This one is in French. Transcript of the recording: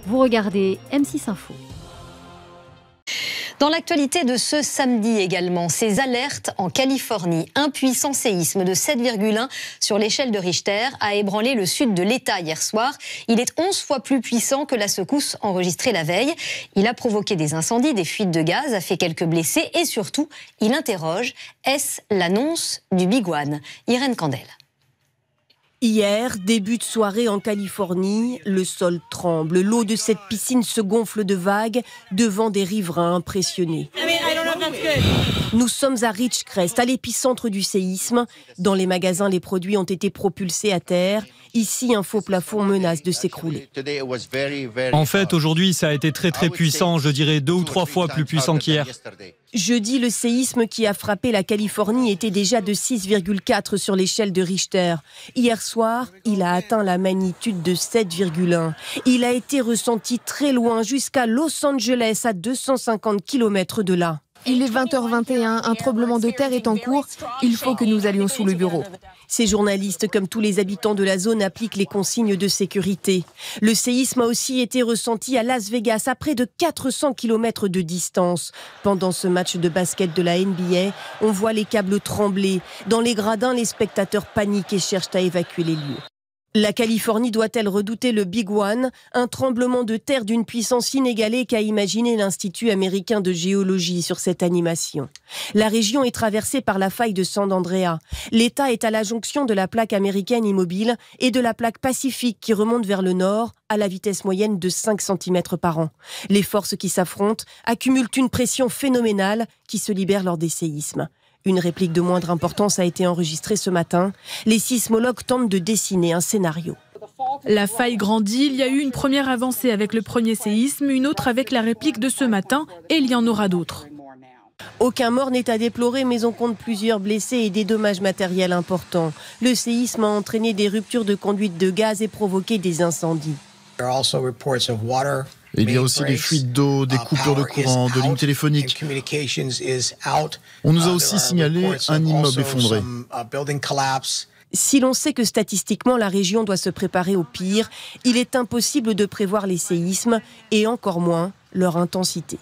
Vous regardez M6 Info. Dans l'actualité de ce samedi également, ces alertes en Californie. Un puissant séisme de 7,1 sur l'échelle de Richter a ébranlé le sud de l'État hier soir. Il est 11 fois plus puissant que la secousse enregistrée la veille. Il a provoqué des incendies, des fuites de gaz, a fait quelques blessés et surtout, il interroge, est-ce l'annonce du Big One? Irène Candel. Hier, début de soirée en Californie, le sol tremble. L'eau de cette piscine se gonfle de vagues devant des riverains impressionnés. Nous sommes à Ridgecrest, à l'épicentre du séisme. Dans les magasins, les produits ont été propulsés à terre. Ici, un faux plafond menace de s'écrouler. En fait, aujourd'hui, ça a été très puissant. Je dirais 2 ou 3 fois plus puissant qu'hier. Jeudi, le séisme qui a frappé la Californie était déjà de 6,4 sur l'échelle de Richter. Hier soir, il a atteint la magnitude de 7,1. Il a été ressenti très loin, jusqu'à Los Angeles, à 250 km de là. Il est 20h21, un tremblement de terre est en cours, il faut que nous allions sous le bureau. Ces journalistes, comme tous les habitants de la zone, appliquent les consignes de sécurité. Le séisme a aussi été ressenti à Las Vegas, à près de 400 km de distance. Pendant ce match de basket de la NBA, on voit les câbles trembler. Dans les gradins, les spectateurs paniquent et cherchent à évacuer les lieux. La Californie doit-elle redouter le Big One, un tremblement de terre d'une puissance inégalée qu'a imaginé l'Institut américain de géologie sur cette animation? La région est traversée par la faille de San Andreas. L'État est à la jonction de la plaque américaine immobile et de la plaque pacifique qui remonte vers le nord à la vitesse moyenne de 5 cm par an. Les forces qui s'affrontent accumulent une pression phénoménale qui se libère lors des séismes. Une réplique de moindre importance a été enregistrée ce matin. Les sismologues tentent de dessiner un scénario. La faille grandit, il y a eu une première avancée avec le premier séisme, une autre avec la réplique de ce matin, et il y en aura d'autres. Aucun mort n'est à déplorer, mais on compte plusieurs blessés et des dommages matériels importants. Le séisme a entraîné des ruptures de conduite de gaz et provoqué des incendies. Il y a aussi des fuites d'eau, des coupures de courant, de lignes téléphoniques. On nous a aussi signalé un immeuble effondré. Si l'on sait que statistiquement la région doit se préparer au pire, il est impossible de prévoir les séismes et encore moins leur intensité.